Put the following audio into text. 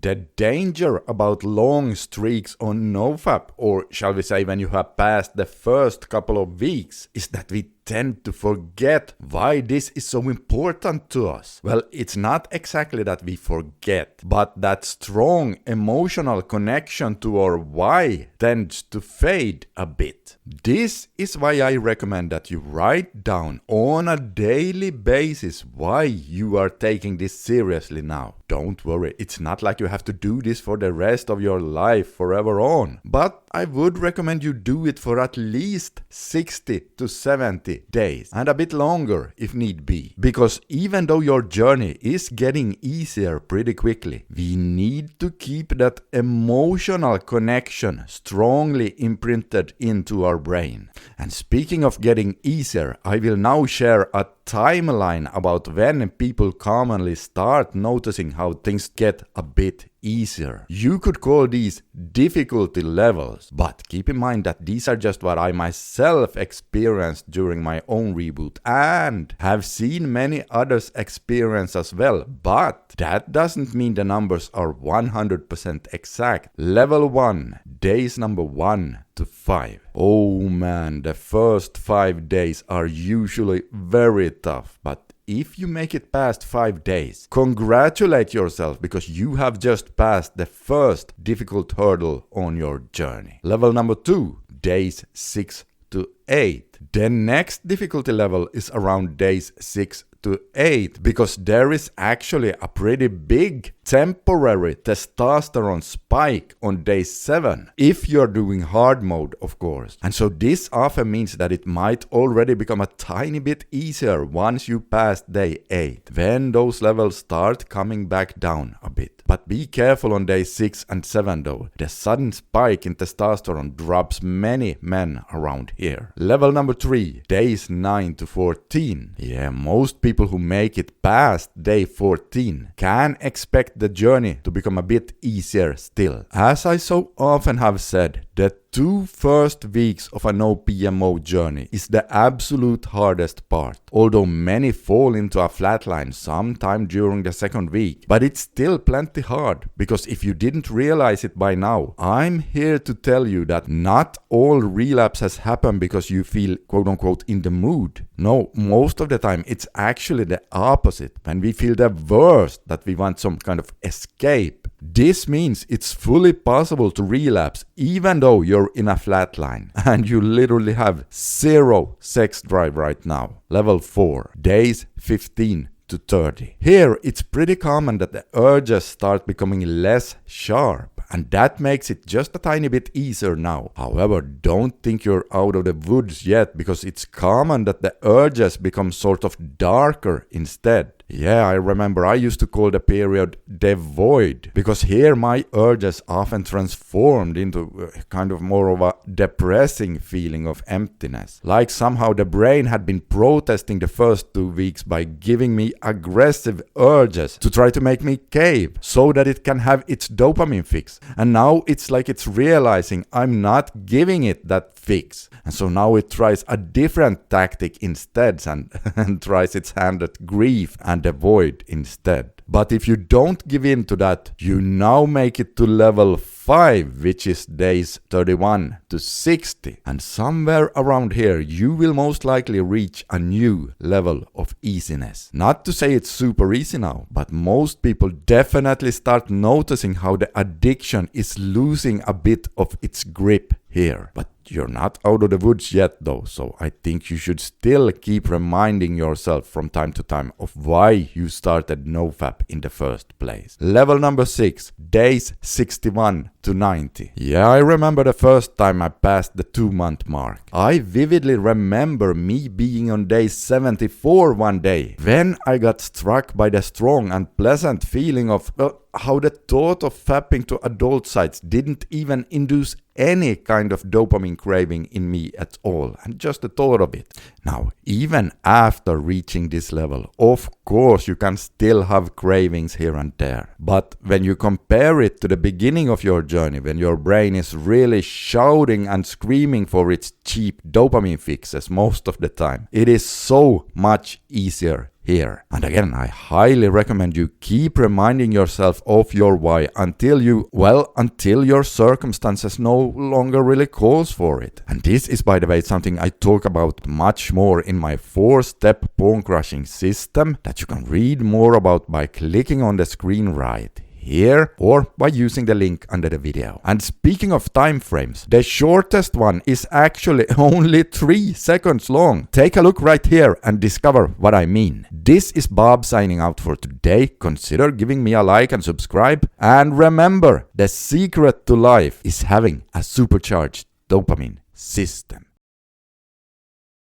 The danger about long streaks on NoFap, or shall we say when you have passed the first couple of weeks, is that we tend to forget why this is so important to us. Well, it's not exactly that we forget, but that strong emotional connection to our why tends to fade a bit. This is why I recommend that you write down on a daily basis why you are taking this seriously now. Don't worry, it's not like you have to do this for the rest of your life forever on. But I would recommend you do it for at least 60 to 70 days and a bit longer if need be. Because even though your journey is getting easier pretty quickly, we need to keep that emotional connection strongly imprinted into our brain. And speaking of getting easier, I will now share a timeline about when people commonly start noticing how things get a bit easier. You could call these difficulty levels, but keep in mind that these are just what I myself experienced during my own reboot and have seen many others experience as well, but that doesn't mean the numbers are 100% exact. Level 1, days number 1 to 5. Oh man, the first 5 days are usually very tough, but if you make it past 5 days, congratulate yourself because you have just passed the first difficult hurdle on your journey. Level number 2, days 6 to 8. The next difficulty level is around days 6 to 8 because there is actually a pretty big temporary testosterone spike on day 7 if you're doing hard mode, of course. And so this often means that it might already become a tiny bit easier once you pass day 8, when those levels start coming back down a bit. But be careful on day 6 and 7 though. The sudden spike in testosterone drops many men around here. Level number 3, days 9 to 14. Yeah, most people who make it past day 14 can expect the journey to become a bit easier still. As I so often have said, the 2 first weeks of a no PMO journey is the absolute hardest part, although many fall into a flatline sometime during the second week. But it's still plenty hard, because if you didn't realize it by now, I'm here to tell you that not all relapses happen because you feel quote-unquote in the mood. No, most of the time it's actually the opposite. When we feel the worst, that we want some kind of escape. This means it's fully possible to relapse even though you're in a flatline and you literally have 0 sex drive right now. Level 4, days 15 to 30. Here it's pretty common that the urges start becoming less sharp, and that makes it just a tiny bit easier now. However, don't think you're out of the woods yet, because it's common that the urges become sort of darker instead. Yeah, I remember I used to call the period the void, because here my urges often transformed into kind of more of a depressing feeling of emptiness. Like somehow the brain had been protesting the first 2 weeks by giving me aggressive urges to try to make me cave so that it can have its dopamine fix. And now it's like it's realizing I'm not giving it that fix. And so now it tries a different tactic instead and tries its hand at grief and the void instead. But if you don't give in to that, you now make it to level 5, which is days 31 to 60. And somewhere around here, you will most likely reach a new level of easiness. Not to say it's super easy now, but most people definitely start noticing how the addiction is losing a bit of its grip here. But you're not out of the woods yet though, so I think you should still keep reminding yourself from time to time of why you started NoFap in the first place. Level number 6, days 61 to 90. Yeah, I remember the first time I passed the 2-month mark. I vividly remember me being on day 74 one day, when I got struck by the strong and pleasant feeling of how the thought of fapping to adult sites didn't even induce any kind of dopamine craving in me at all, and just the thought of it. Now, even after reaching this level, of course you can still have cravings here and there, but when you compare it to the beginning of your journey, when your brain is really shouting and screaming for its cheap dopamine fixes most of the time, it is so much easier here. And again, I highly recommend you keep reminding yourself of your why until your circumstances no longer really calls for it. And this is, by the way, something I talk about much more in my 4-step pawn crushing system that you can read more about by clicking on the screen right here or by using the link under the video. And speaking of time frames, the shortest one is actually only 3 seconds long. Take a look right here and discover what I mean. This is Bob signing out for today. Consider giving me a like and subscribe. And remember, the secret to life is having a supercharged dopamine system.